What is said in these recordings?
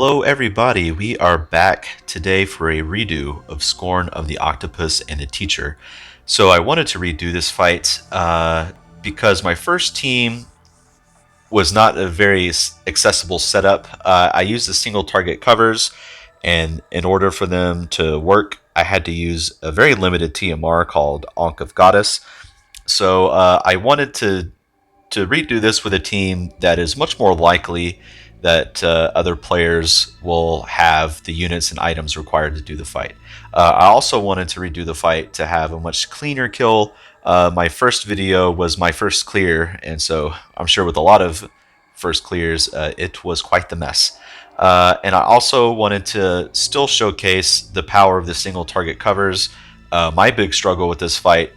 Hello everybody, we are back today for a redo of Scorn of the Octopus and the Teacher. So I wanted to redo this fight because my first team was not a very accessible setup. I used the single target covers, and in order for them to work, I had to use a very limited TMR called Ankh of Goddess. So I wanted to redo this with a team that is much more likely that other players will have the units and items required to do the fight. I also wanted to redo the fight to have a much cleaner kill. My first video was my first clear, and so I'm sure with a lot of first clears, it was quite the mess. And I also wanted to still showcase the power of the single target covers. My big struggle with this fight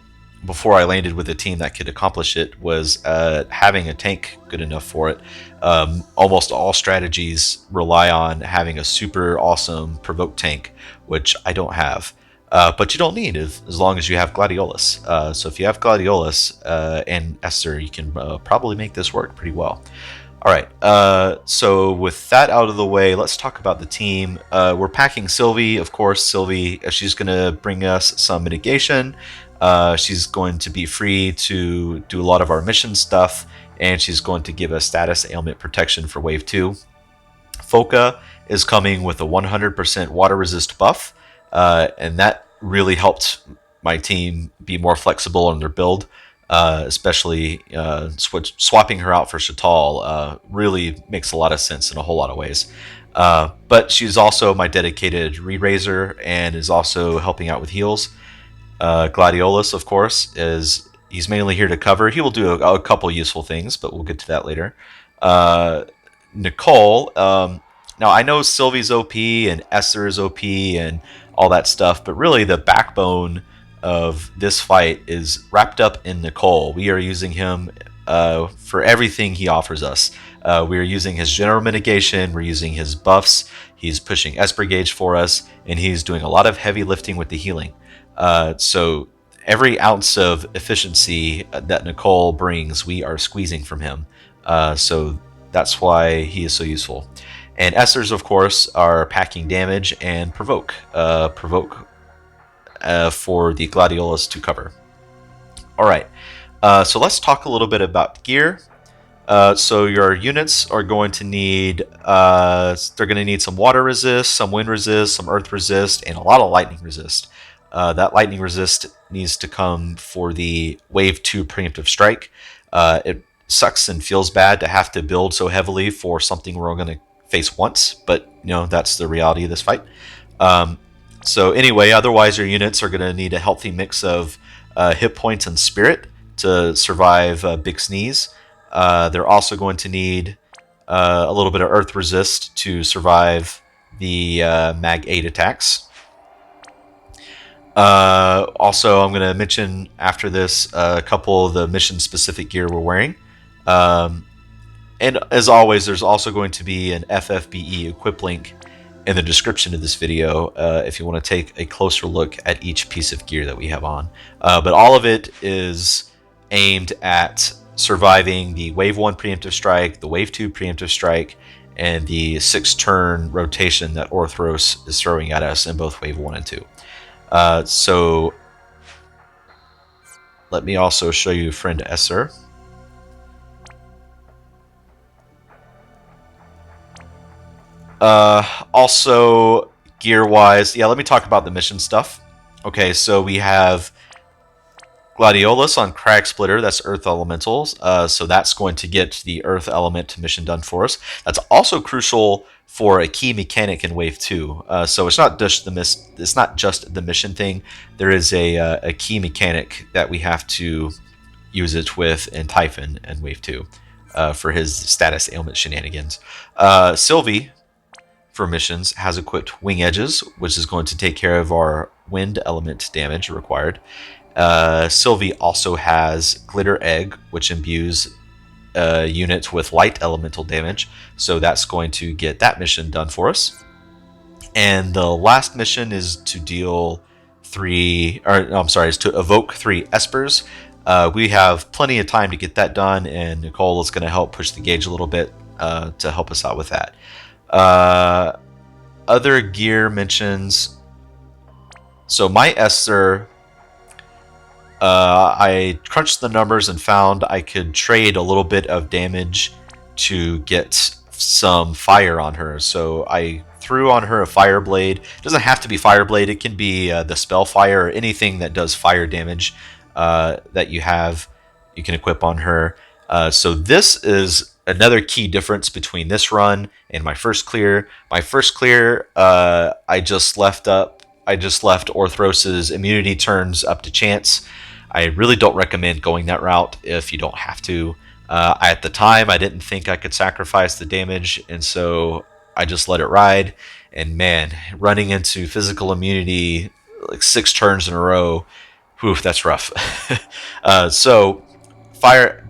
before I landed with a team that could accomplish it was having a tank good enough for it. Almost all strategies rely on having a super awesome provoke tank, which I don't have. But you don't need as long as you have Gladiolus. So if you have Gladiolus and Esper, you can probably make this work pretty well. All right, so with that out of the way, let's talk about the team. We're packing Sylvie, of course. Sylvie, she's going to bring us some mitigation. She's going to be free to do a lot of our mission stuff, and she's going to give us status ailment protection for Wave 2. Folka is coming with a 100% water resist buff, and that really helped my team be more flexible in their build. Especially swapping her out for Shatal really makes a lot of sense in a whole lot of ways. But she's also my dedicated re-raiser and is also helping out with heals. Gladiolus, of course, he's mainly here to cover. He will do a couple useful things, but we'll get to that later. Nicole, now I know Sylvie's OP and Esper is OP and all that stuff, but really the backbone of this fight is wrapped up in Nicole. We are using him for everything he offers us. We are using his general mitigation, we're using his buffs, he's pushing Esper gauge for us, and he's doing a lot of heavy lifting with the healing. So every ounce of efficiency that Nicole brings, we are squeezing from him. So that's why he is so useful. And Esters, of course, are packing damage and provoke. For the Gladiolus to cover. Alright, so let's talk a little bit about gear. So your units are going to need, they're going to need some water resist, some wind resist, some earth resist, and a lot of lightning resist. That lightning resist needs to come for the Wave 2 preemptive strike. It sucks and feels bad to have to build so heavily for something we're going to face once, but that's the reality of this fight. So anyway, otherwise your units are going to need a healthy mix of hit points and spirit to survive Big Sneeze. They're also going to need a little bit of earth resist to survive the Mag 8 attacks. Also, I'm going to mention after this a couple of the mission-specific gear we're wearing. And as always, there's also going to be an FFBE Equip link in the description of this video if you want to take a closer look at each piece of gear that we have on. But all of it is aimed at surviving the Wave 1 preemptive strike, the Wave 2 preemptive strike, and the 6-turn rotation that Orthros is throwing at us in both Wave 1 and 2. So let me also show you friend Esper. Also, gear-wise, let me talk about the mission stuff. Okay, so we have Gladiolus on Crag Splitter, that's Earth Elementals, so that's going to get the Earth Element mission done for us. That's also crucial for a key mechanic in Wave 2. So it's not just the mission thing. There is a key mechanic that we have to use it with in Typhon in Wave 2 for his status ailment shenanigans. Sylvie, for missions, has equipped Wing Edges, which is going to take care of our wind element damage required. Sylvie also has Glitter Egg, which imbues units with light elemental damage, so that's going to get that mission done for us. And the last mission is to is to evoke 3 Espers. We have plenty of time to get that done, and Nicole is going to help push the gauge a little bit to help us out with that. Other gear mentions. So my Esper, I crunched the numbers and found I could trade a little bit of damage to get some fire on her. So I threw on her a fire blade. It doesn't have to be fire blade. It can be the spell fire or anything that does fire damage that you have. You can equip on her. So this is another key difference between this run and my first clear. My first clear, I just left Orthros's immunity turns up to chance. I really don't recommend going that route if you don't have to. At the time, I didn't think I could sacrifice the damage, and so I just let it ride. And man, running into physical immunity like 6 turns in a row, whew, that's rough. So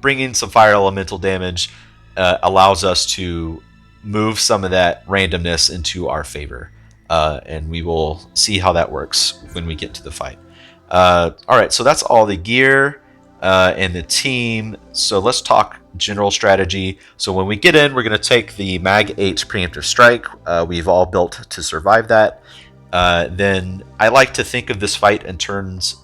bringing some fire elemental damage allows us to move some of that randomness into our favor, and we will see how that works when we get to the fight. All right, so that's all the gear and the team. So let's talk general strategy. So when we get in, we're going to take the Mag 8 preemptive strike. We've all built to survive that. Then I like to think of this fight in terms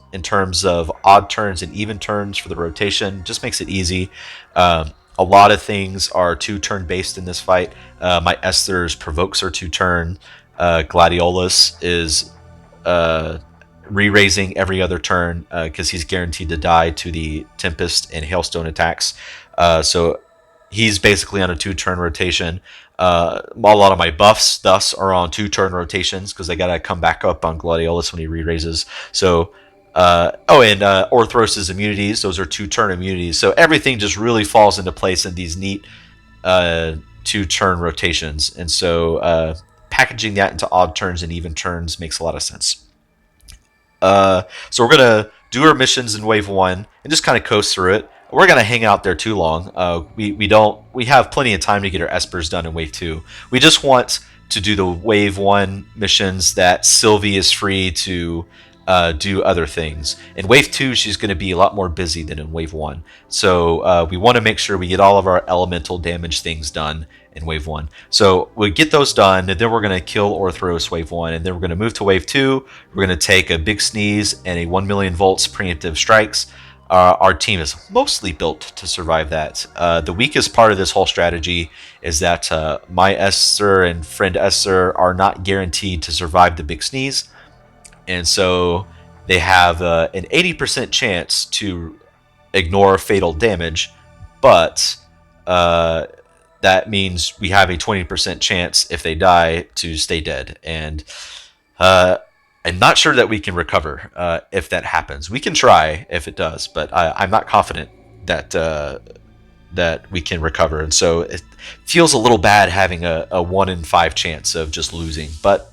of odd turns and even turns for the rotation. Just makes it easy. A lot of things are 2-turn based in this fight. My Esper's provokes are 2-turn. Gladiolus is re-raising every other turn because he's guaranteed to die to the Tempest and Hailstone attacks. So he's basically on a 2-turn rotation. A lot of my buffs thus are on 2-turn rotations because they gotta come back up on Gladiolus when he re-raises. So Orthros's immunities, those are 2-turn immunities. So everything just really falls into place in these neat 2-turn rotations. And so packaging that into odd turns and even turns makes a lot of sense. So we're gonna do our missions in wave 1 and just kind of coast through it. We're gonna hang out there too long. We have plenty of time to get our Espers done in wave 2. We just want to do the wave 1 missions that Sylvie is free to do other things. In wave 2, she's going to be a lot more busy than in wave 1. So we want to make sure we get all of our elemental damage things done in wave 1. So we get those done, and then we're going to kill Orthros wave 1, and then we're going to move to wave 2. We're going to take a big sneeze and a 1 million volts preemptive strikes. Our team is mostly built to survive that. The weakest part of this whole strategy is that my Esper and friend Esper are not guaranteed to survive the big sneeze. And so they have an 80% chance to ignore fatal damage, but that means we have a 20% chance if they die to stay dead. And I'm not sure that we can recover if that happens. We can try if it does, but I'm not confident that that we can recover. And so it feels a little bad having a 1 in 5 chance of just losing. But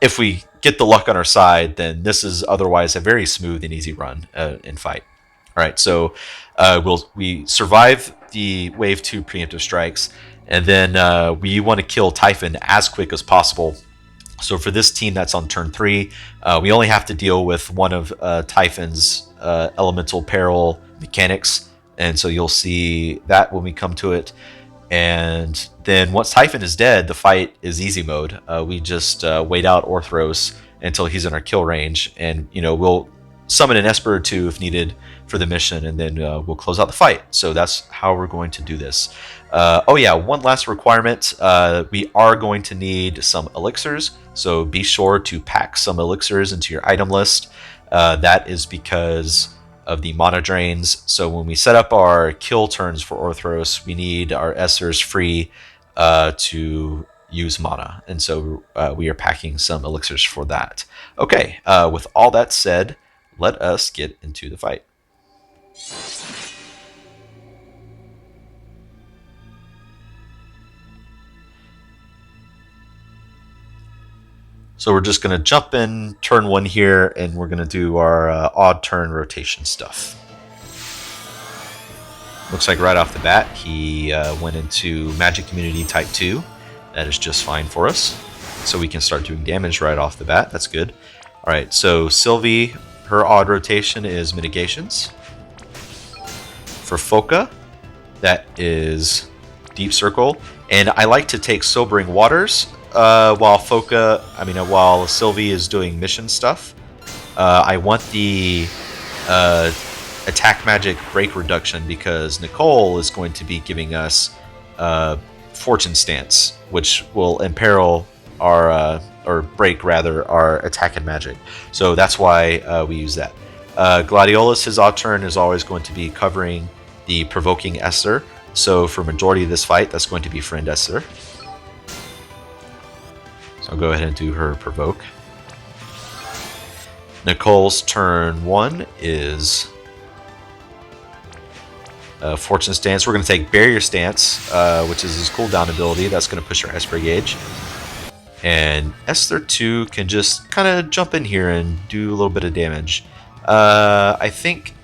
if we get the luck on our side, then this is otherwise a very smooth and easy run in fight. All right, so we survive the wave 2 preemptive strikes, and then we want to kill Typhon as quick as possible. So for this team that's on turn 3, we only have to deal with one of Typhon's elemental peril mechanics, and so you'll see that when we come to it. And then once Typhon is dead, the fight is easy mode. We just wait out Orthros until he's in our kill range, and we'll summon an Esper or 2 if needed for the mission, and then we'll close out the fight. So that's how we're going to do this. One last requirement. We are going to need some elixirs, so be sure to pack some elixirs into your item list. That is because of the mana drains. So when we set up our kill turns for Orthros, we need our Espers free to use mana, and so we are packing some elixirs for that. Okay, with all that said, let us get into the fight. So we're just going to jump in turn 1 here, and we're going to do our odd turn rotation stuff. Looks like right off the bat, he went into Magic Immunity Type 2. That is just fine for us. So we can start doing damage right off the bat. That's good. All right, so Sylvie, her odd rotation is Mitigations. For Folka, that is deep circle, and I like to take Sobering Waters while Sylvie is doing mission stuff. I want the attack magic break reduction because Nicole is going to be giving us Fortune Stance, which will imperil our or break rather our attack and magic. So that's why we use that. Gladiolus, his odd turn, is always going to be covering the provoking Esper. So for majority of this fight, that's going to be friend Esper. So I'll go ahead and do her provoke. Nicole's turn 1 is Fortune Stance. We're going to take Barrier Stance, which is his cooldown ability. That's going to push our Esper gauge. And Esther 2 can just kind of jump in here and do a little bit of damage. I think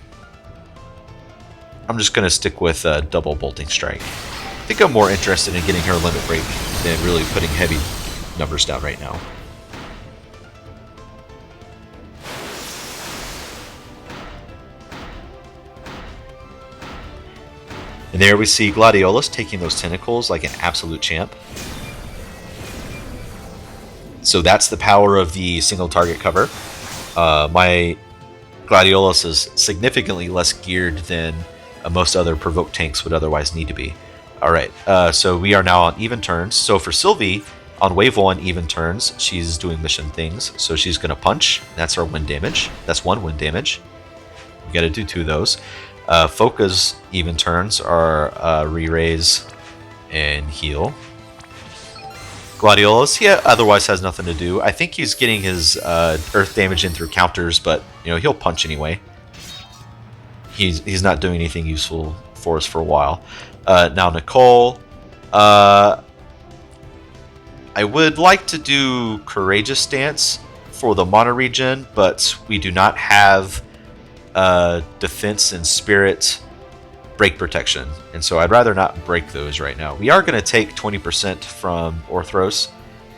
I'm just going to stick with double bolting strike. I think I'm more interested in getting her limit break than really putting heavy numbers down right now. And there we see Gladiolus taking those tentacles like an absolute champ. So that's the power of the single target cover. My Gladiolus is significantly less geared than most other provoke tanks would otherwise need to be. Alright, so we are now on even turns. So for Sylvie, on wave 1 even turns, she's doing mission things. So she's going to punch. That's our wind damage. That's 1 wind damage. We got to do 2 of those. Folka's even turns are re-raise and heal. Gladiolus, he otherwise has nothing to do. I think he's getting his earth damage in through counters, but he'll punch anyway. He's not doing anything useful for us for a while. Now Nicole, I would like to do Courageous Stance for the mono regen, but we do not have defense and spirit break protection, and so I'd rather not break those right now. We are going to take 20% from Orthros,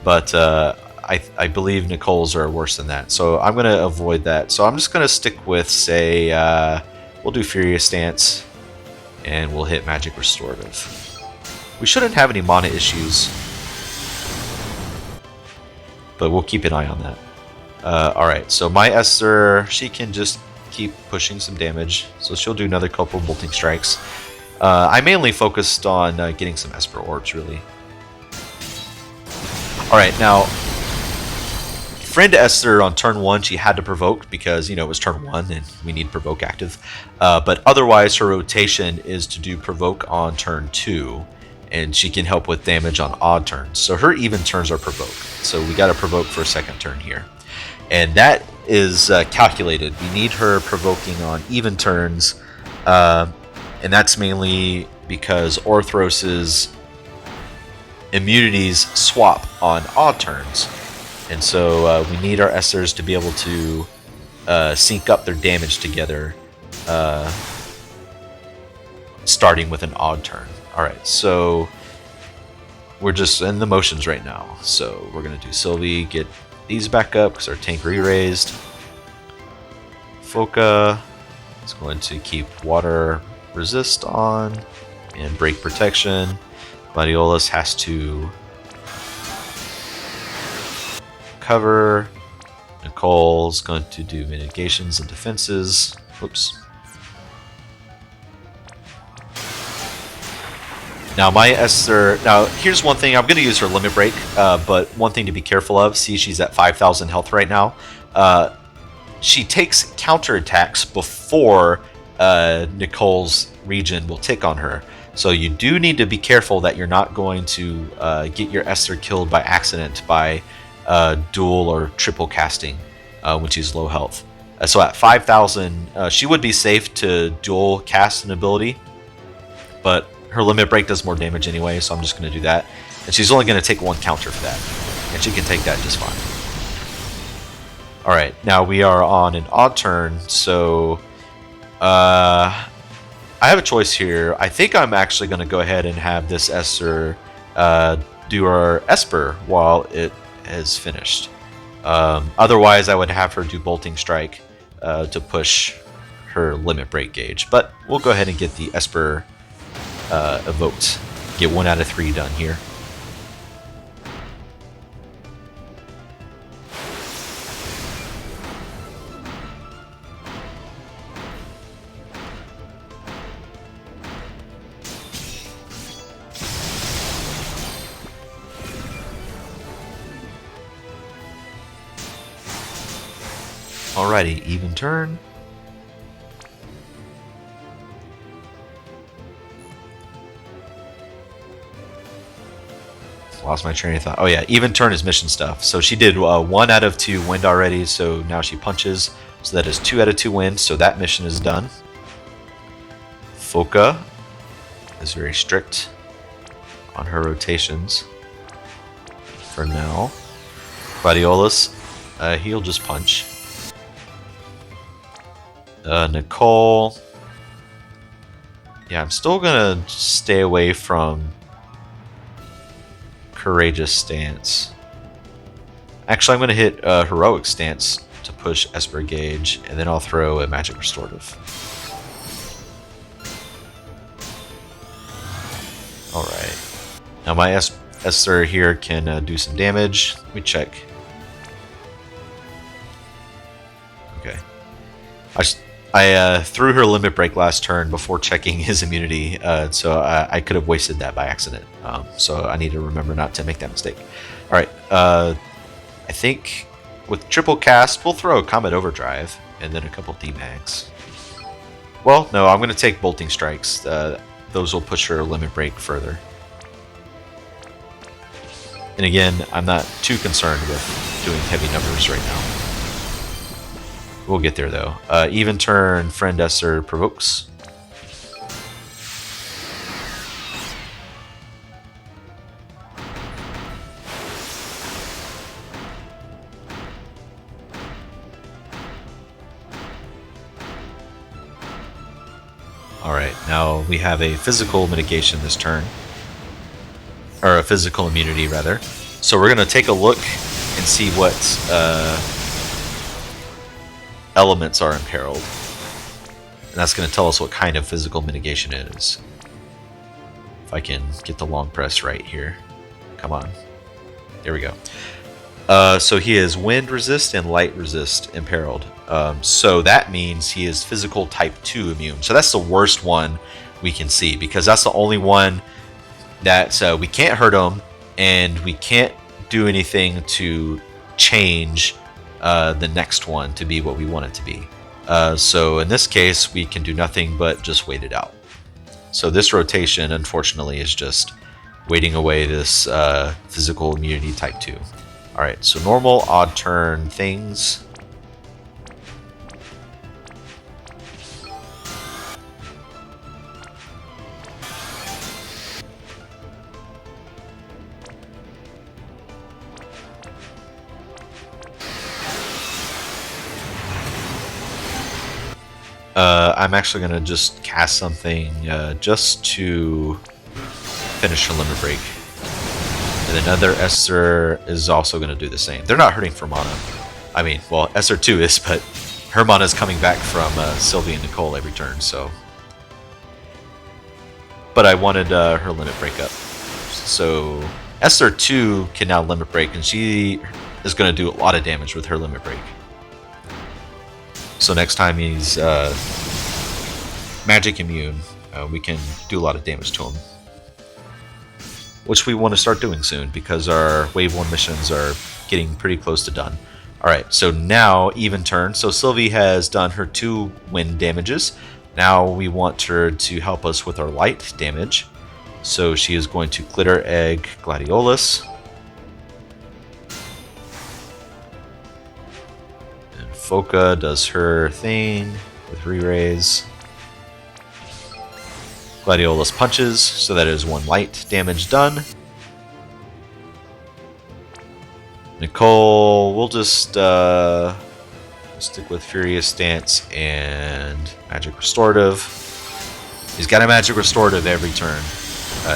but I believe Nicole's are worse than that, so I'm going to avoid that. So I'm just going to stick with, say, we'll do Furious Stance, and we'll hit Magic Restorative. We shouldn't have any mana issues, but we'll keep an eye on that. Alright, so my Esther, she can just keep pushing some damage, so she'll do another couple bolting strikes. I mainly focused on getting some Esper orbs, really. Alright, now friend Esther on turn 1, she had to provoke because it was turn 1 and we need provoke active, but otherwise her rotation is to do provoke on turn 2, and she can help with damage on odd turns. So her even turns are provoke, so we got to provoke for a second turn here, and that is calculated. We need her provoking on even turns, and that's mainly because Orthros's immunities swap on odd turns, and so we need our Esters to be able to sync up their damage together, starting with an odd turn. Alright, so we're just in the motions right now, so we're going to do Sylvie, get these back up because our tank re-raised. Folka is going to keep water resist on and break protection. Gladiolus has to cover. Nicole's going to do mitigations and defenses. Oops. Now my Esther, here's one thing, I'm going to use her limit break, but one thing to be careful of, see she's at 5,000 health right now. She takes counterattacks before Nicole's regen will tick on her. So you do need to be careful that you're not going to get your Esther killed by accident by dual or triple casting when she's low health. So at 5,000, she would be safe to dual cast an ability, but her limit break does more damage anyway, so I'm just going to do that. And she's only going to take 1 counter for that, and she can take that just fine. Alright, now we are on an odd turn, so I have a choice here. I think I'm actually going to go ahead and have this Esther do our Esper while it is finished. Otherwise, I would have her do Bolting Strike to push her limit break gauge, but we'll go ahead and get the Esper evoked. Get 1 out of 3 done here. Alrighty, even turn. Lost my train of thought. Oh yeah, even turn is mission stuff. So she did 1 out of 2 wind already, so now she punches. So that is 2 out of 2 wind, so that mission is done. Folka is very strict on her rotations for now. Gladiolus, he'll just punch. Nicole. Yeah, I'm still gonna stay away from Courageous Stance. Actually, I'm gonna hit Heroic Stance to push Esper Gauge, and then I'll throw a Magic Restorative. Alright. Now my Esper here can do some damage. Let me check. Okay. I threw her limit break last turn before checking his immunity, so I could have wasted that by accident. So I need to remember not to make that mistake. All right, I think with triple cast, we'll throw a Comet Overdrive and then a couple D-Mags. Well, no, I'm going to take Bolting Strikes. Those will push her limit break further. And again, I'm not too concerned with doing heavy numbers right now. We'll get there though. Even turn, Friend Esper provokes. Alright, now we have a physical mitigation this turn. Or a physical immunity, rather. So we're going to take a look and see what elements are imperiled. And that's going to tell us what kind of physical mitigation it is. If I can get the long press right here. Come on. There we go. So he is wind resist and light resist imperiled. So that means he is physical type 2 immune. So that's the worst one we can see, because that's the only one that we can't hurt him, and we can't do anything to change the next one to be what we want it to be. So in this case, we can do nothing but just wait it out. So this rotation, unfortunately, is just waiting away this physical immunity type 2. Alright, so normal odd turn things. I'm actually going to just cast something just to finish her limit break. And another Esper is also going to do the same. They're not hurting for mana. I mean, well, Esper 2 is, but her mana is coming back from Sylvie and Nicole every turn, so. But I wanted her limit break up. So Esper 2 can now limit break, and she is going to do a lot of damage with her limit break. So next time he's magic immune, we can do a lot of damage to him. Which we want to start doing soon, because our Wave 1 missions are getting pretty close to done. Alright, so now even turn. So Sylvie has done her 2 wind damages. Now we want her to help us with our light damage. So she is going to Glitter Egg Gladiolus. Folka does her thing with re-raise. Gladiolus punches, so that is 1 light damage done. Nicole, we'll just stick with Furious Stance and Magic Restorative. He's got a Magic Restorative every turn,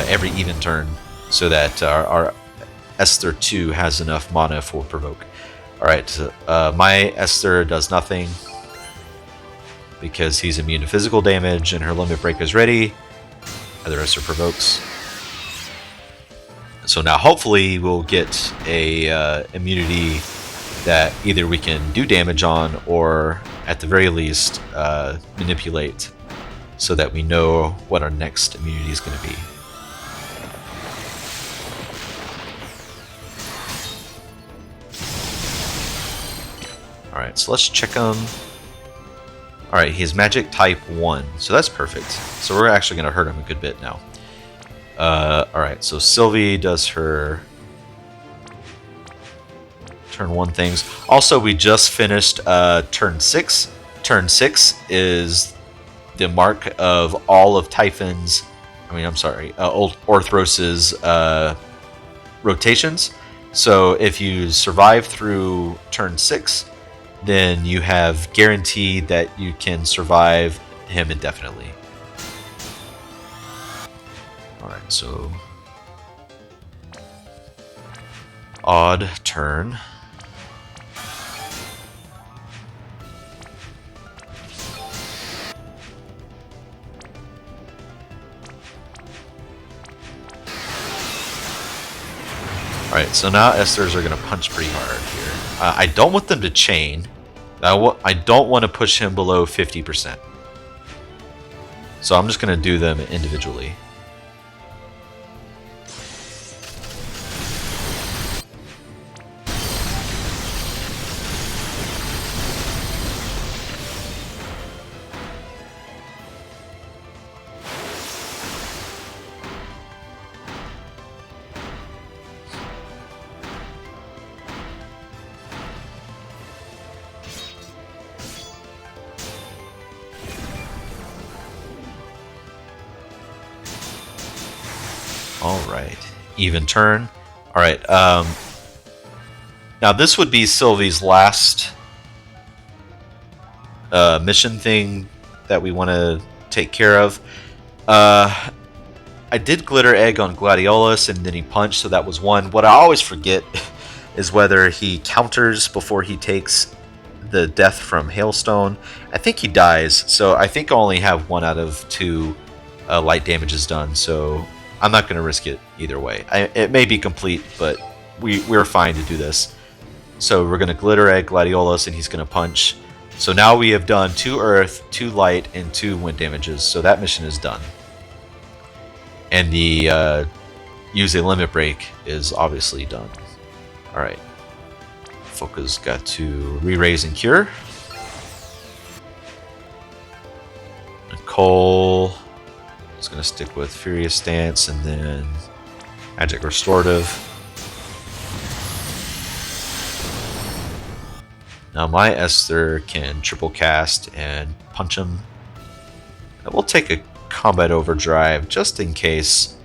every even turn, so that our Esper 2 has enough mana for Provoke. Alright, so, my Esper does nothing because he's immune to physical damage and her limit break is ready. Other Esper provokes. So now hopefully we'll get a immunity that either we can do damage on or at the very least manipulate so that we know what our next immunity is going to be. Alright, so let's check him. Alright, he's magic type 1, so that's perfect. So we're actually going to hurt him a good bit now. Alright, so Sylvie does her turn 1 things. Also, we just finished turn 6. Turn 6 is the mark of all of Typhon's, old Orthros's rotations. So if you survive through turn 6, then you have guaranteed that you can survive him indefinitely. Alright, so odd turn. Alright, so now Esters are going to punch pretty hard here. I don't want them to chain. I don't want to push him below 50%. So I'm just going to do them individually. Alright, even turn. Alright, now this would be Sylvie's last mission thing that we want to take care of. I did Glitter Egg on Gladiolus and then he punched, so that was one. What I always forget is whether he counters before he takes the death from Hailstone. I think he dies, so I think I only have 1 out of 2 light damages done, so I'm not going to risk it either way. It may be complete, but we're fine to do this. So we're going to Glitter Egg Gladiolus, and he's going to punch. So now we have done 2 Earth, 2 Light, and 2 Wind damages. So that mission is done. And the use a limit break is obviously done. Alright. Folka's got to re-raise and cure. Nicole is going to stick with Furious Stance and then Magic Restorative. Now my Esther can triple cast and punch him. And we'll take a Combat Overdrive just in case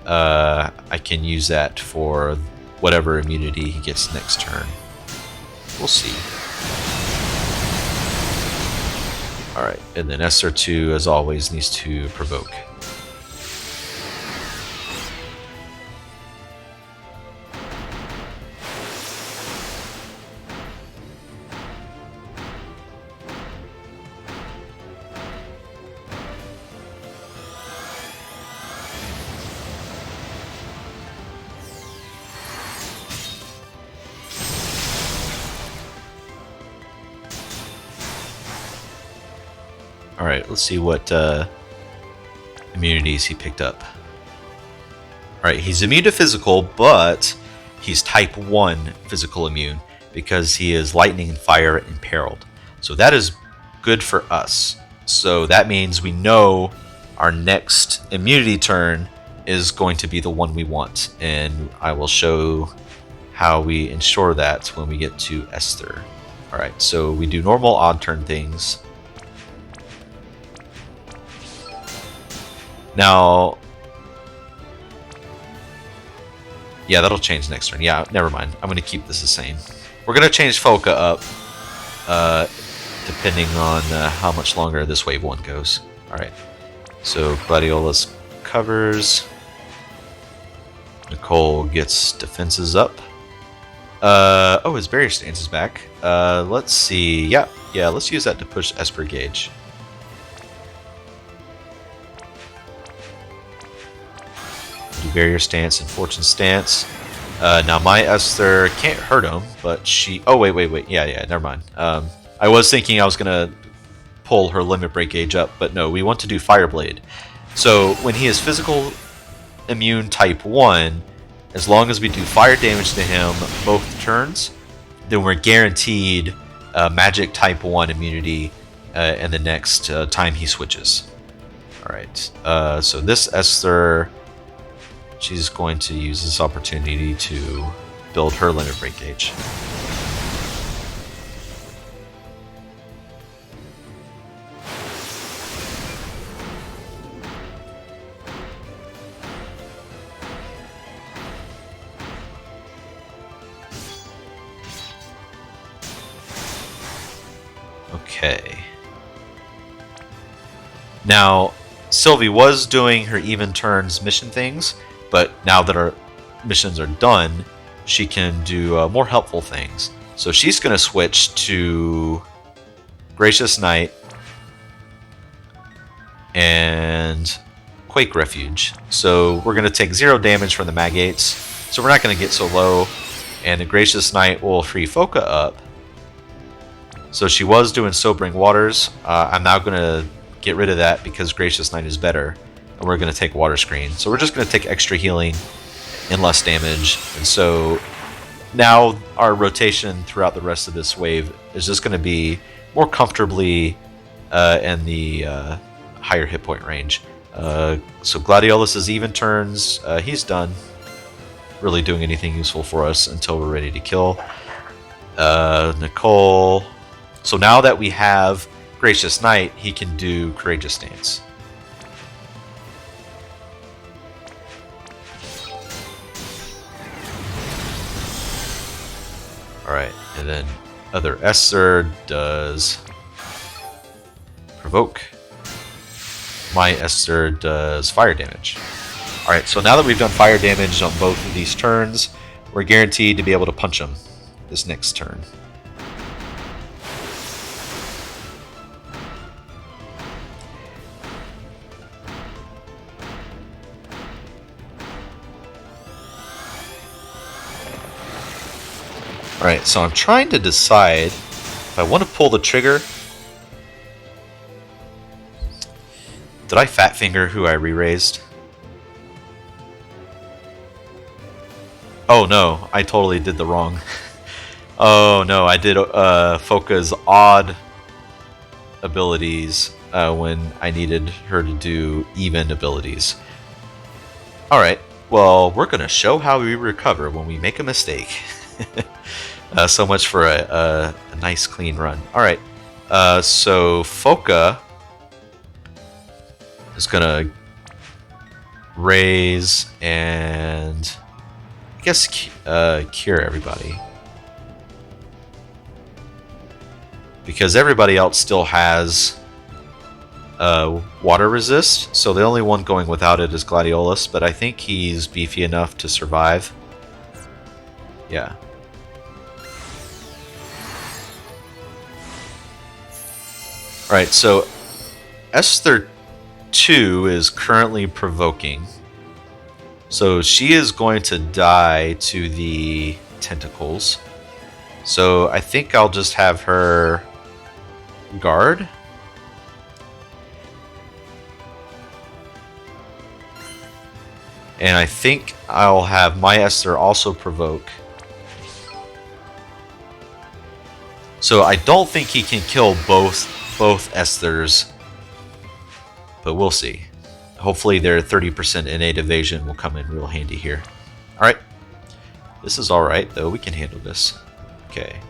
I can use that for whatever immunity he gets next turn. We'll see. Alright, and then Esther 2, as always, needs to provoke. Alright, let's see what immunities he picked up. Alright, he's immune to physical, but he's type 1 physical immune because he is lightning and fire imperiled. So that is good for us. So that means we know our next immunity turn is going to be the one we want. And I will show how we ensure that when we get to Esther. Alright, so we do normal odd turn things. Now, yeah, that'll change next turn. Yeah, never mind. I'm going to keep this the same. We're going to change Folka up, depending on how much longer this wave 1 goes. Alright, so Gladiolus covers. Nicole gets defenses up. Oh, his barrier stance is back. Let's see. Yeah, let's use that to push Esper gauge. Do Barrier Stance and Fortune Stance. Now my Esther can't hurt him, but she... Oh, wait. Yeah, never mind. I was thinking I was going to pull her Limit Break gauge up, but no, we want to do Fire Blade. So when he is Physical Immune Type 1, as long as we do fire damage to him both turns, then we're guaranteed Magic Type 1 immunity in the next time he switches. Alright, so this Esther, she's going to use this opportunity to build her Limit Break gauge. Okay. Now, Sylvie was doing her even turns mission things, but now that our missions are done, she can do more helpful things. So she's going to switch to Gracious Knight and Quake Refuge. So we're going to take 0 damage from the Magates, so we're not going to get so low, and the Gracious Knight will free Folka up. So she was doing Sobering Waters. I'm now going to get rid of that because Gracious Knight is better. And we're going to take Water Screen. So we're just going to take extra healing and less damage. And so now our rotation throughout the rest of this wave is just going to be more comfortably in the higher hit point range. So Gladiolus' even turns. He's done really doing anything useful for us until we're ready to kill. Nicole... So now that we have Gracious Knight, he can do Courageous Stance. Alright, and then other Esther does Provoke. My Esther does Fire Damage. Alright, so now that we've done Fire Damage on both of these turns, we're guaranteed to be able to punch him this next turn. Alright, so I'm trying to decide if I want to pull the trigger. Did I fat finger who I re-raised? Oh no, I totally did the wrong. Oh no, I did Folka's odd abilities when I needed her to do even abilities. Alright, well, we're going to show how we recover when we make a mistake. So much for a nice clean run. Alright, so Folka is gonna raise and I guess cure everybody, because everybody else still has water resist, so the only one going without it is Gladiolus, but I think he's beefy enough to survive. Yeah. Alright, so Esther 2 is currently provoking. So she is going to die to the tentacles. So I think I'll just have her guard. And I think I'll have my Esther also provoke. So I don't think he can kill both Esthers, but we'll see. Hopefully their 30% innate evasion will come in real handy here. Alright. This is alright, though. We can handle this. Okay.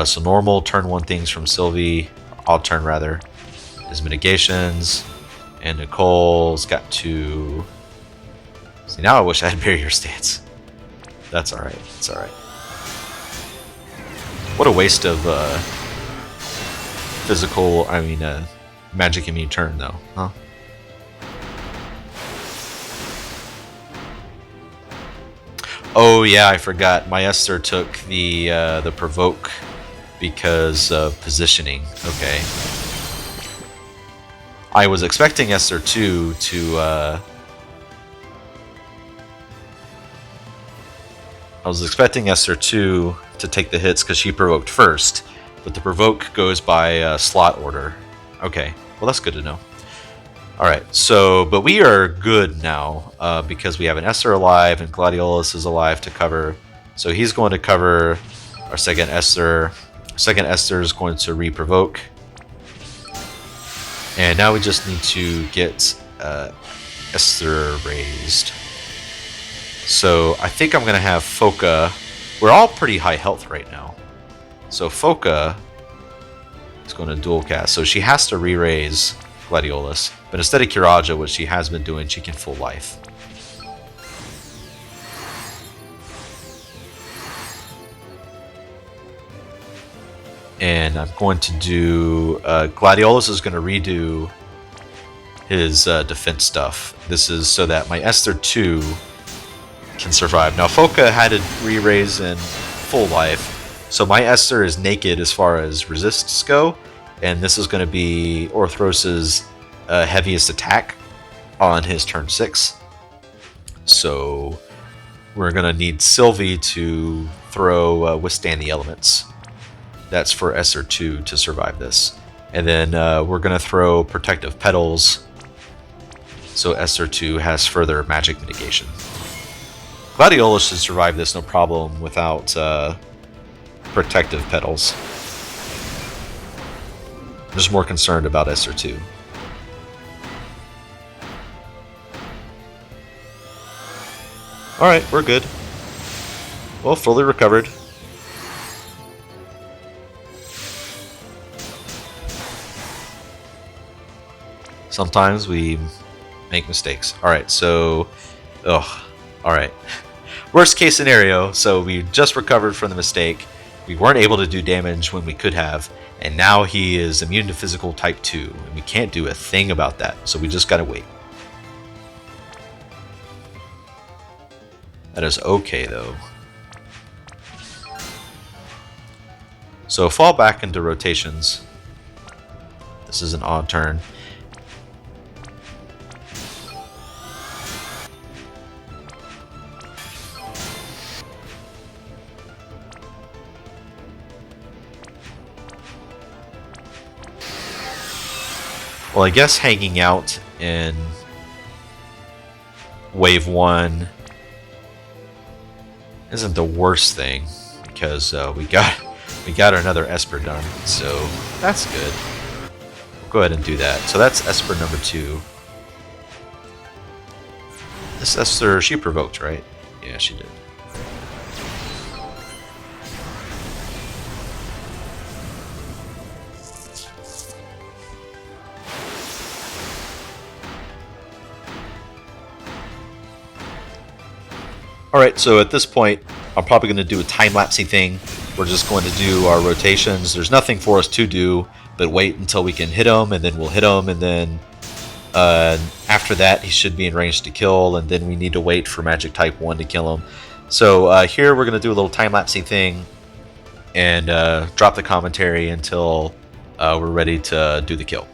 So normal turn 1 things from Sylvie, odd turn rather, is mitigations, and Nicole's got to... See, now I wish I had Barrier Stance. That's alright. It's alright. What a waste of magic immune turn, though, huh? Oh yeah, I forgot. My Esther took the provoke because of positioning. Okay. I was expecting Esther 2 to I was expecting Esper 2 to take the hits because she provoked first, but the provoke goes by slot order. Okay, well that's good to know. Alright, so, but we are good now because we have an Esper alive and Gladiolus is alive to cover. So he's going to cover our second Esper. Second Esper is going to re-provoke. And now we just need to get Esper raised. So I think I'm going to have Folka. We're all pretty high health right now. So Folka is going to dual cast. So she has to re-raise Gladiolus. But instead of Kiraja, which she has been doing, she can full life. And I'm going to do... Gladiolus is going to redo his defense stuff. This is so that my Esper 2 can survive. Now, Folka had to re-raise in full life. So my Esper is naked as far as resists go. And this is going to be Orthros's heaviest attack on his turn 6. So we're going to need Sylvie to throw Withstand the Elements. That's for Esper 2 to survive this. And then we're going to throw Protective Petals. So Esper 2 has further magic mitigation. Gladiolus should survive this no problem without Protective Petals. I'm just more concerned about Esper 2. Alright, we're good. Well, fully recovered. Sometimes we make mistakes. Alright, so... Alright. Worst case scenario, so we just recovered from the mistake. We weren't able to do damage when we could have. And now he is immune to physical type 2. And we can't do a thing about that. So we just gotta wait. That is okay, though. So fall back into rotations. This is an odd turn. Well, I guess hanging out in wave 1 isn't the worst thing because we got another Esper done, so that's good. We'll go ahead and do that. So that's Esper number 2. This Esper, she provoked, right? Yeah, she did. Alright, so at this point, I'm probably going to do a time-lapsey thing. We're just going to do our rotations. There's nothing for us to do, but wait until we can hit him, and then we'll hit him, and then after that, he should be in range to kill, and then we need to wait for Magic Type 1 to kill him. So here, we're going to do a little time-lapsey thing, and drop the commentary until we're ready to do the kill.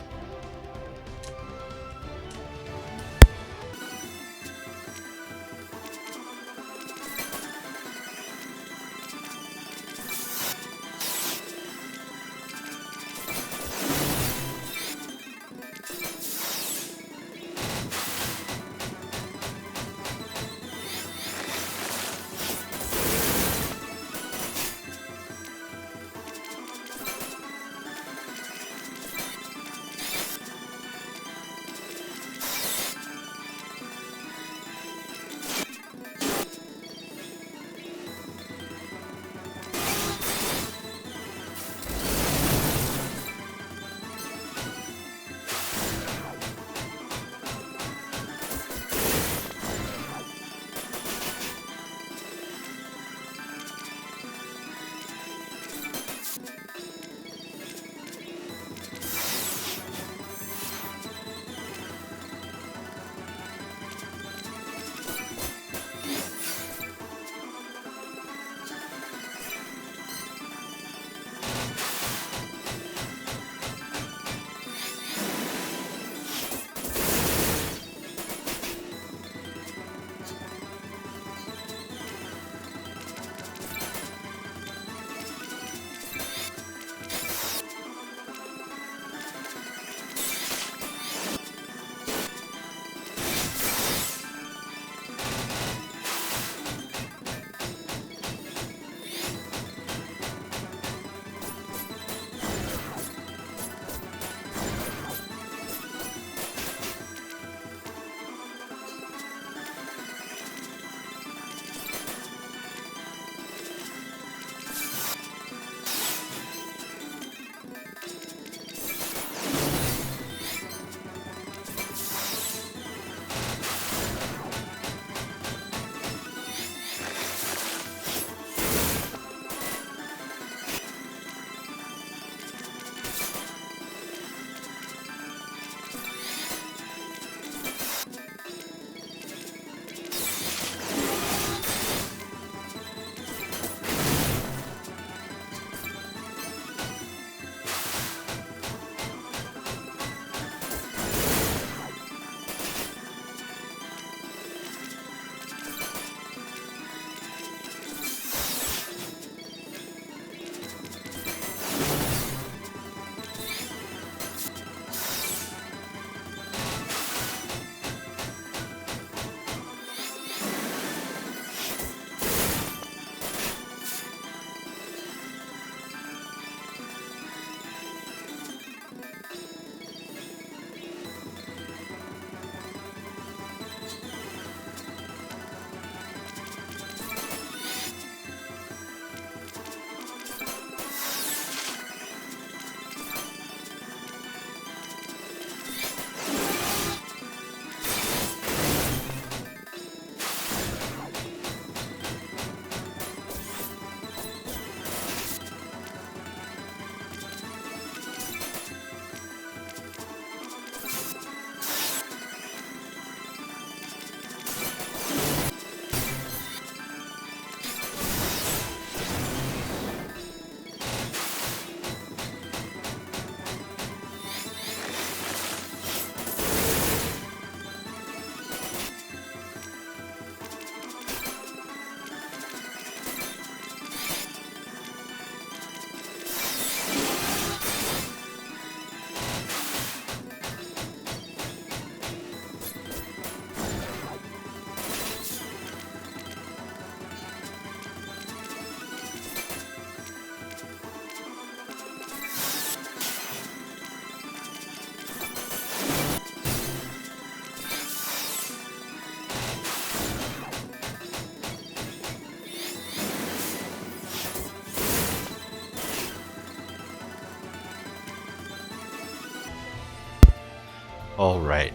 All right.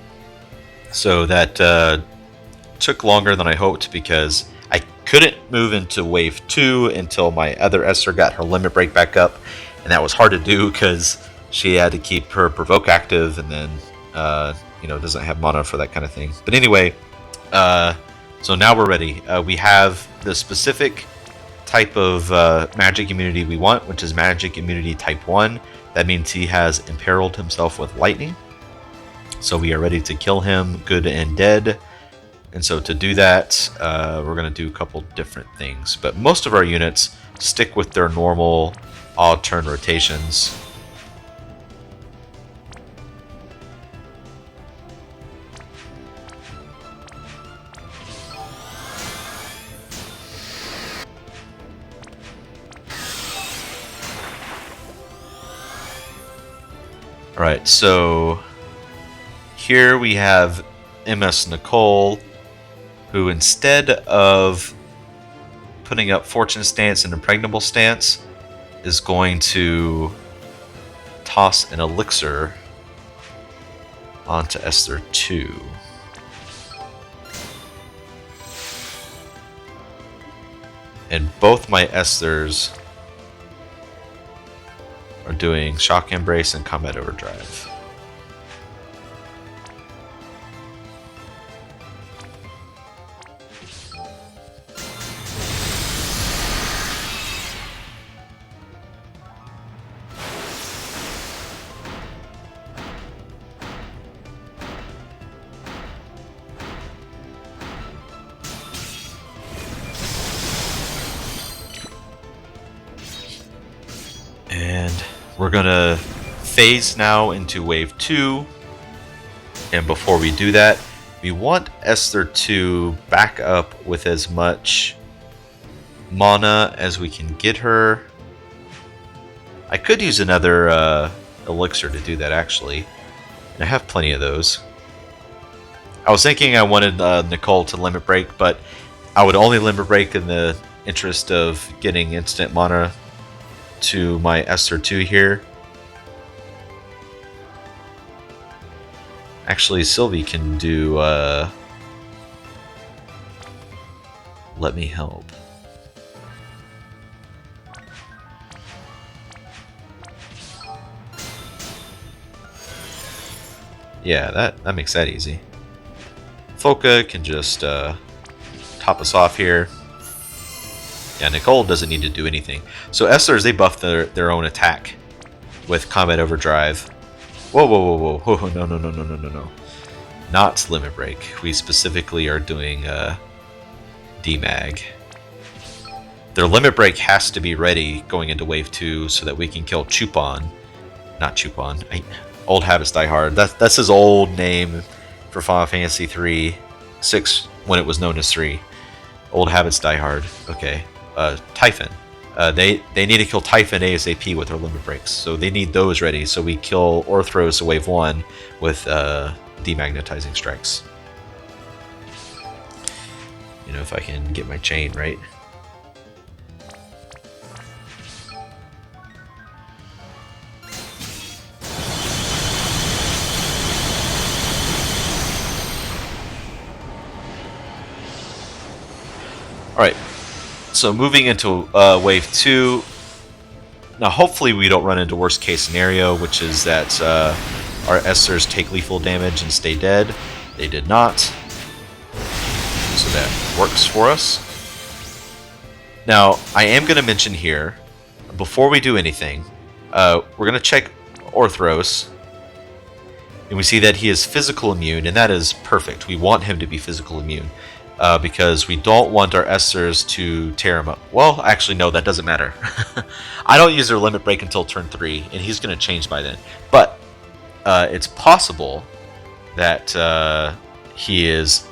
So that took longer than I hoped because I couldn't move into wave 2 until my other Esper got her limit break back up, and that was hard to do because she had to keep her provoke active, and then doesn't have mana for that kind of thing. But anyway, so now we're ready. We have the specific type of magic immunity we want, which is magic immunity type 1. That means he has imperiled himself with lightning. So we are ready to kill him, good and dead. And so to do that, we're going to do a couple different things. But most of our units stick with their normal odd turn rotations. Alright, so here we have MS Nicole, who instead of putting up Fortune Stance and Impregnable Stance, is going to toss an Elixir onto Esper 2. And both my Espers are doing Shock Embrace and Combat Overdrive. And we're gonna phase now into wave 2. And before we do that, we want Esper to back up with as much mana as we can get her. I could use another elixir to do that, actually. And I have plenty of those. I was thinking I wanted Nicole to limit break, but I would only limit break in the interest of getting instant mana to my Esper 2 here. Actually, Sylvie can do Let Me Help. Yeah, that makes that easy. Folka can just top us off here. Yeah, Nicole doesn't need to do anything. So Espers, they buff their own attack with Combat Overdrive. Whoa, whoa, whoa, whoa, whoa, no. Not Limit Break. We specifically are doing DMAG. Their Limit Break has to be ready going into Wave 2 so that we can kill Chupon. Not Chupon. Old Habits Die Hard. That's his old name for Final Fantasy 6 when it was known as 3. Old Habits Die Hard. Okay. Typhon. They need to kill Typhon ASAP with their limit breaks, so they need those ready. So we kill Orthros wave 1 with demagnetizing strikes. You know, if I can get my chain right. All right. So moving into wave 2, now hopefully we don't run into worst case scenario, which is that our Espers take lethal damage and stay dead. They did not, so that works for us. Now I am going to mention here, before we do anything, we're going to check Orthros, and we see that he is physical immune, and that is perfect. We want him to be physical immune. Because we don't want our Espers to tear him up. Well, actually, no, that doesn't matter. I don't use their limit break until turn 3, and he's going to change by then. But it's possible that he is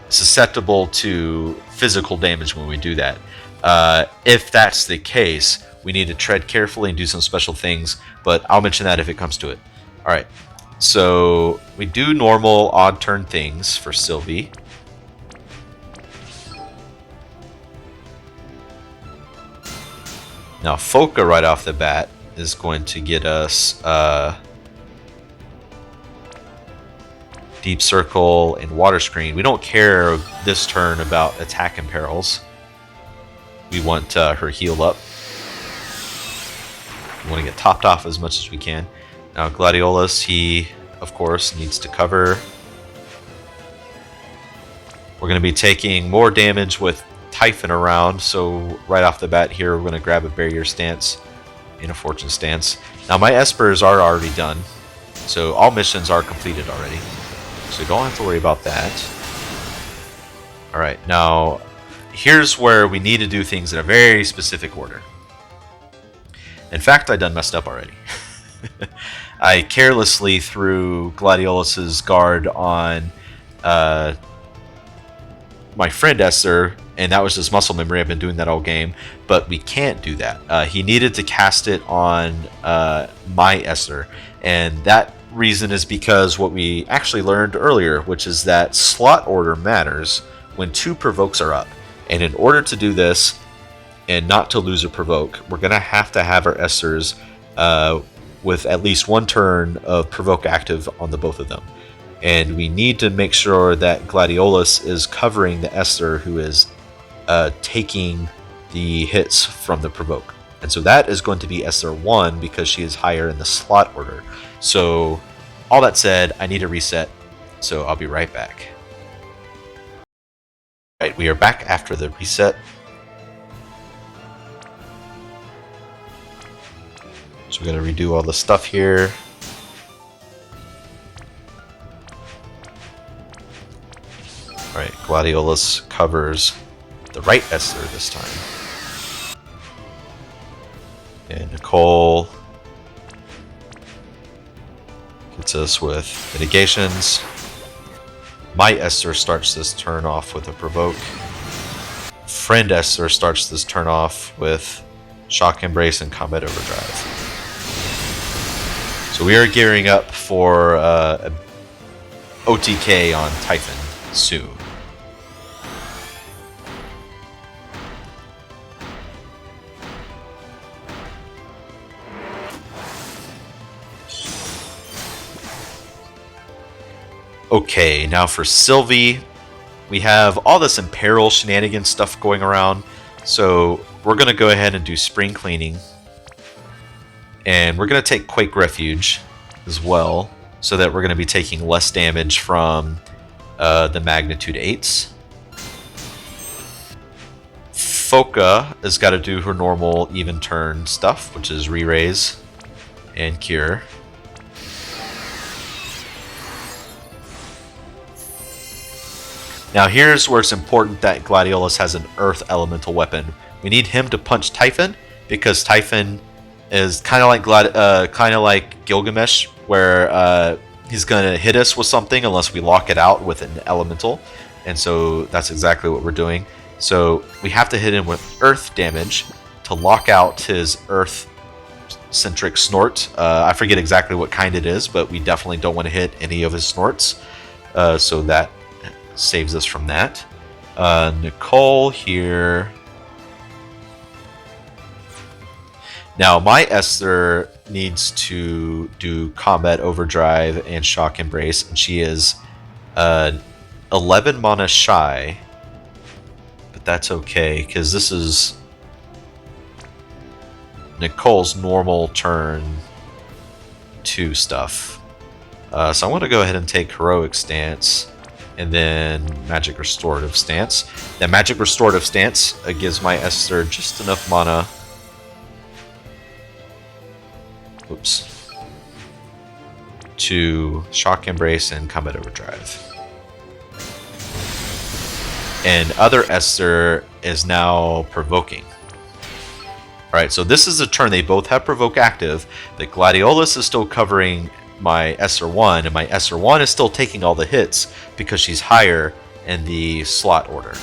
susceptible to physical damage when we do that. If that's the case, we need to tread carefully and do some special things, but I'll mention that if it comes to it. Alright, so we do normal odd turn things for Sylvie. Now, Folka right off the bat is going to get us Deep Circle, and Water Screen. We don't care this turn about attack imperils. We want her heal up. We want to get topped off as much as we can. Now Gladiolus, he of course needs to cover. We're going to be taking more damage with Typhon around, so right off the bat here we're going to grab a barrier stance and a fortune stance. Now my Espers are already done, so all missions are completed already, so don't have to worry about that. Alright, now here's where we need to do things in a very specific order. In fact, I done messed up already. I carelessly threw Gladiolus's guard on my friend Esper, and that was just muscle memory. I've been doing that all game, but we can't do that. He needed to cast it on my Esper, and that reason is because what we actually learned earlier, which is that slot order matters when 2 provokes are up. And in order to do this, and not to lose a provoke, we're going to have our Espers with at least 1 turn of provoke active on the both of them. And we need to make sure that Gladiolus is covering the Esper who is taking the hits from the provoke. And so that is going to be Esper 1 because she is higher in the slot order. So all that said, I need a reset, so I'll be right back. Right, we are back after the reset. So we're going to redo all the stuff here. Alright, Gladiolus covers the right Esper this time. And Nicole gets us with mitigations. My Esper starts this turn off with a provoke. Friend Esper starts this turn off with Shock Embrace and Combat Overdrive. So we are gearing up for OTK on Typhon soon. Okay, now for Sylvie, we have all this Imperil shenanigans stuff going around, so we're going to go ahead and do Spring Cleaning. And we're going to take Quake Refuge as well, so that we're going to be taking less damage from the Magnitude 8s. Folka has got to do her normal even turn stuff, which is Re-Raise and Cure. Now here's where it's important that Gladiolus has an Earth Elemental weapon. We need him to punch Typhon, because Typhon is kind of like Gilgamesh, where he's going to hit us with something unless we lock it out with an Elemental. And so that's exactly what we're doing. So we have to hit him with Earth damage to lock out his Earth-centric snort. I forget exactly what kind it is, but we definitely don't want to hit any of his snorts. So that saves us from that. Nicole here. Now my Esper needs to do Combat Overdrive and Shock Embrace, and she is 11 mana shy, but that's okay because this is Nicole's normal turn 2 stuff. So I want to go ahead and take Heroic Stance and then Magic Restorative Stance. That Magic Restorative Stance gives my Esper just enough mana. Oops. To Shock Embrace and Combat Overdrive. And other Esper is now Provoking. Alright, so this is a turn they both have Provoke active. The Gladiolus is still covering my Esper 1, and my Esper 1 is still taking all the hits because she's higher in the slot order.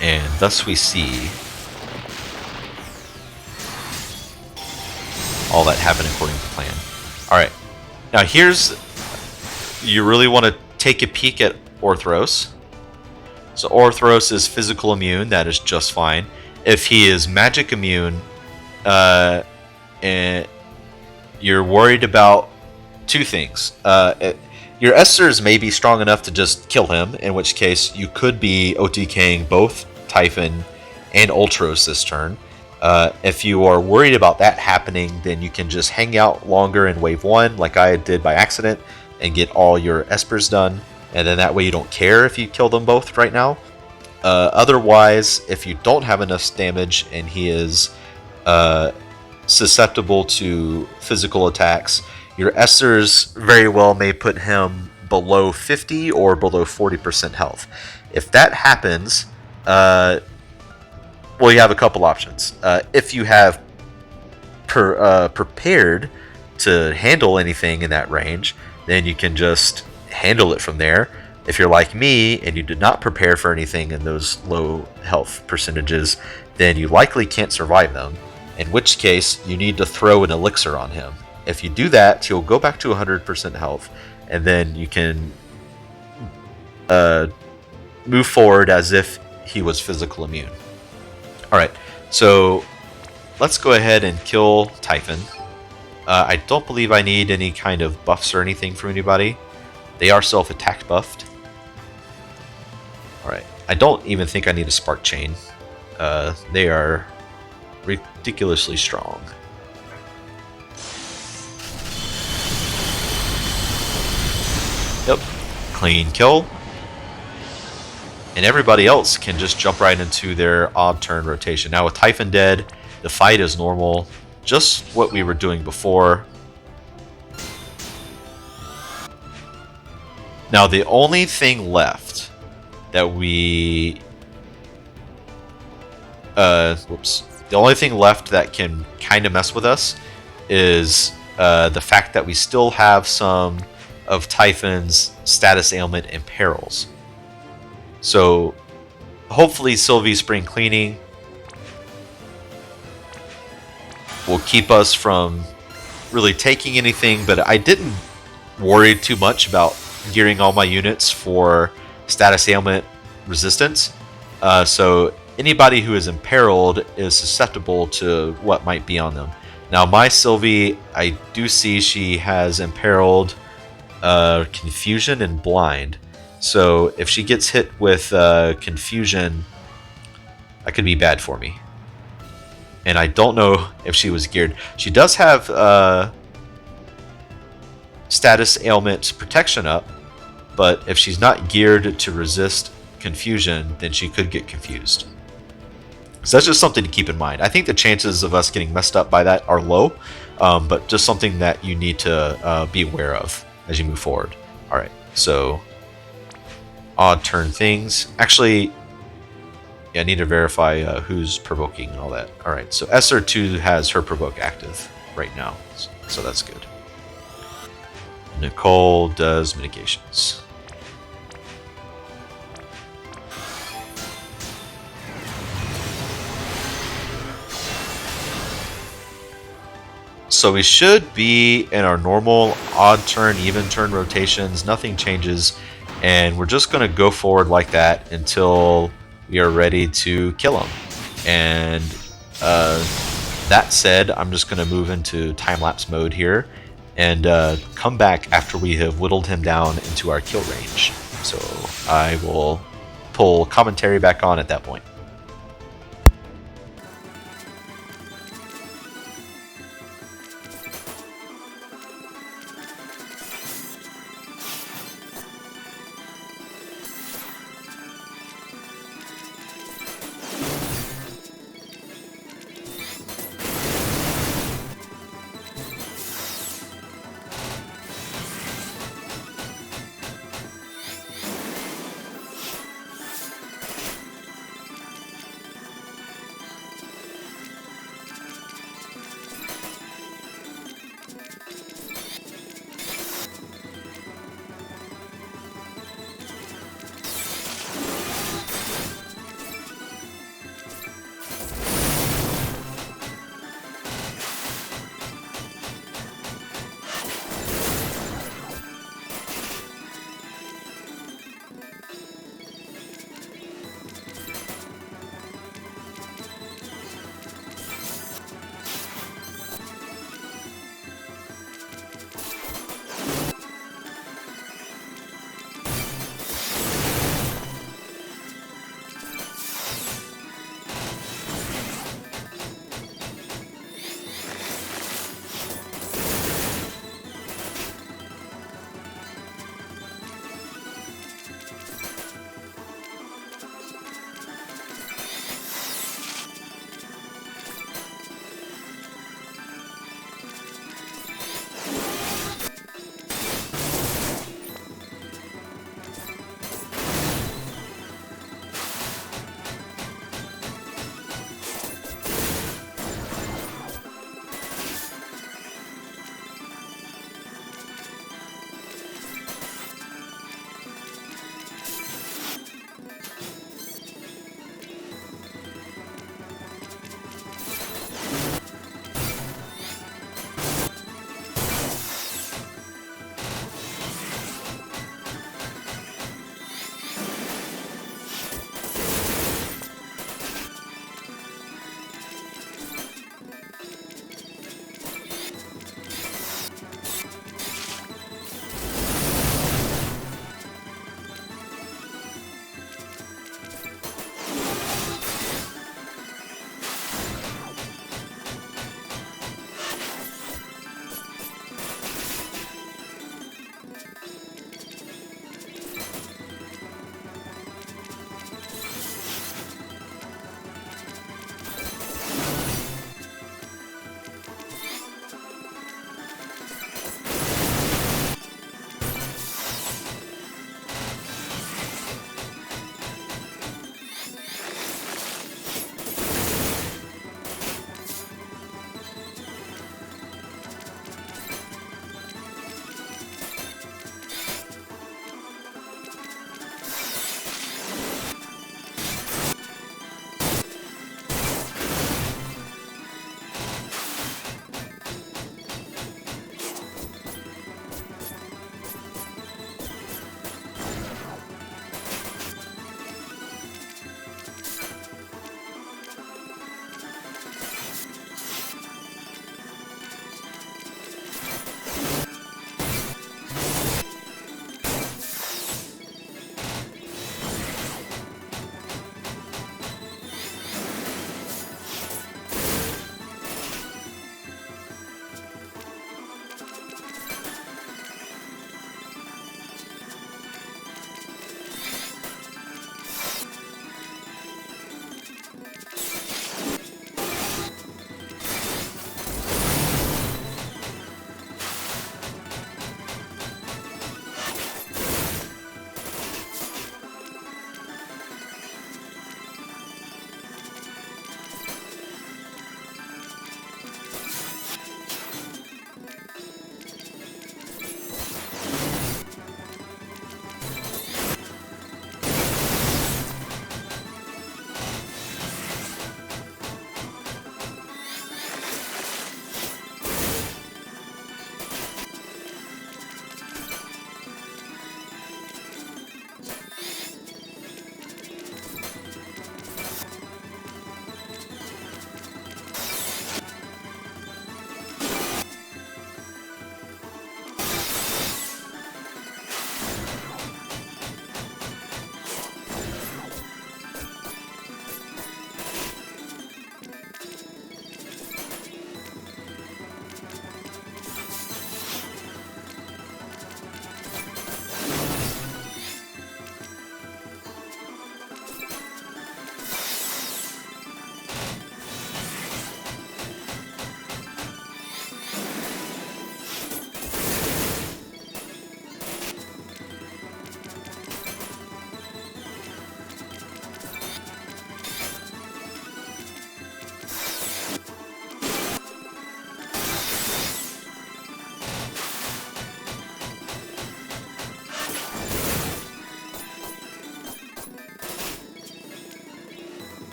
And thus we see all that happened according to plan. Alright, now here's, you really want to take a peek at Orthros. So Orthros is physical immune. That is just fine. If he is magic immune, and you're worried about two things. Your Esters may be strong enough to just kill him, in which case you could be OTKing both Typhon and Ultros this turn. If you are worried about that happening, then you can just hang out longer in wave 1, like I did by accident, and get all your Espers done, and then that way you don't care if you kill them both right now. Otherwise, if you don't have enough damage and he is susceptible to physical attacks, your Esters very well may put him below 50 or below 40% health. If that happens, well, you have a couple options. If you have prepared to handle anything in that range, then you can just handle it from there. If you're like me and you did not prepare for anything in those low health percentages, then you likely can't survive them, in which case you need to throw an elixir on him. If you do that, he'll go back to 100% health, and then you can move forward as if he was physical immune. Alright, so let's go ahead and kill Typhon. I don't believe I need any kind of buffs or anything from anybody. They are self-attack buffed. Alright, I don't even think I need a Spark Chain. They are ridiculously strong. Yep, clean kill. And everybody else can just jump right into their odd turn rotation. Now with Typhon dead, the fight is normal. Just what we were doing before. Now the only thing left that we... The only thing left that can kind of mess with us is the fact that we still have some of Typhon's status ailment and perils. So hopefully Sylvie's Spring Cleaning will keep us from really taking anything, but I didn't worry too much about gearing all my units for status ailment resistance. So anybody who is imperiled is susceptible to what might be on them. Now my Sylvie, I do see she has imperiled Confusion and Blind. So if she gets hit with Confusion, that could be bad for me. And I don't know if she was geared. She does have status ailment protection up, but if she's not geared to resist Confusion, then she could get confused. So that's just something to keep in mind. I think the chances of us getting messed up by that are low, but just something that you need to be aware of as you move forward. Alright, so odd turn things. Actually, yeah, I need to verify who's provoking and all that. Alright, so SR2 has her provoke active right now, so that's good. Nicole does mitigations. So we should be in our normal odd turn, even turn rotations. Nothing changes. And we're just going to go forward like that until we are ready to kill him. And that said, I'm just going to move into time-lapse mode here and come back after we have whittled him down into our kill range. So I will pull commentary back on at that point.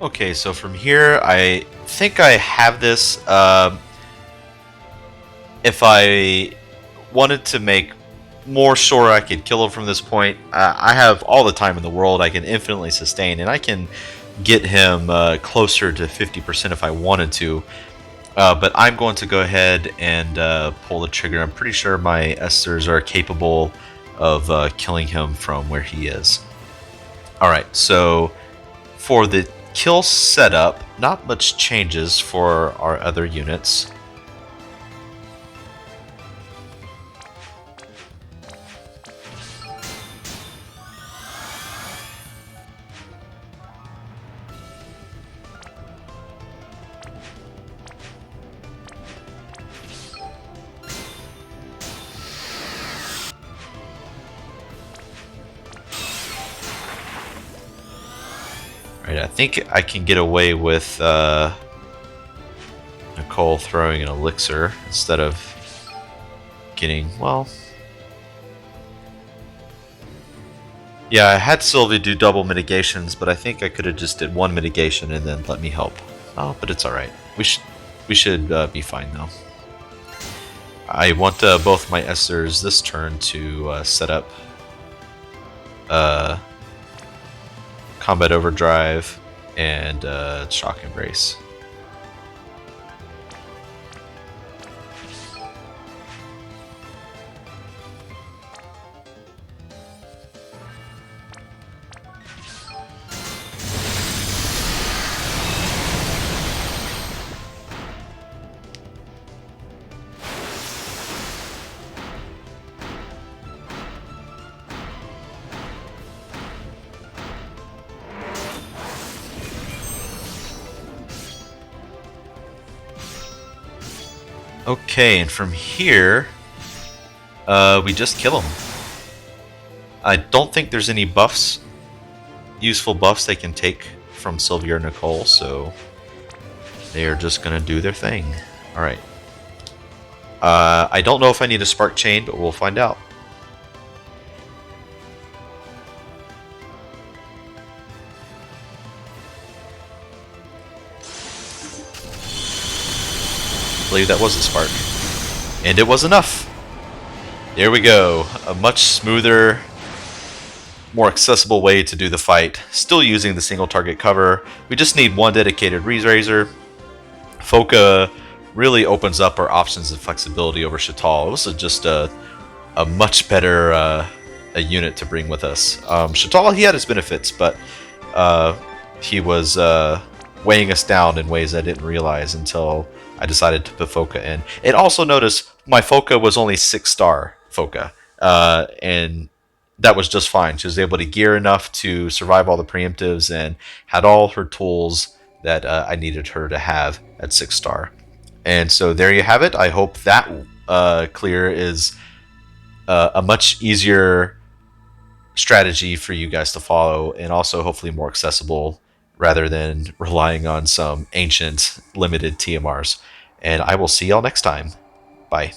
Okay, so from here, I think I have this. If I wanted to make more sure I could kill him from this point, I have all the time in the world. I can infinitely sustain, and I can get him closer to 50% if I wanted to. But I'm going to go ahead and pull the trigger. I'm pretty sure my Esters are capable of killing him from where he is. Alright, so for the kill setup, not much changes for our other units. Right, I think I can get away with Nicole throwing an elixir instead of getting, well... Yeah, I had Sylvie do double mitigations, but I think I could have just did one mitigation and then let me help. Oh, but it's alright. We should be fine though. I want both my Esters this turn to set up Combat Overdrive and Shock Embrace. Okay, and from here, we just kill him. I don't think there's any buffs, useful buffs they can take from Sylvia or Nicole, so they are just going to do their thing. Alright. I don't know if I need a Spark Chain, but we'll find out. I believe that was a spark. And it was enough. There we go. A much smoother, more accessible way to do the fight. Still using the single target cover. We just need one dedicated Razor. Folka really opens up our options and flexibility over Shatal. This is just a much better a unit to bring with us. Shatal, he had his benefits, but he was weighing us down in ways I didn't realize until I decided to put Folka in. And also notice my Folka was only 6-star Folka, and that was just fine. She was able to gear enough to survive all the preemptives and had all her tools that I needed her to have at 6-star. And so there you have it. I hope that clear is a much easier strategy for you guys to follow, and also hopefully more accessible rather than relying on some ancient limited TMRs. And I will see y'all next time. Bye.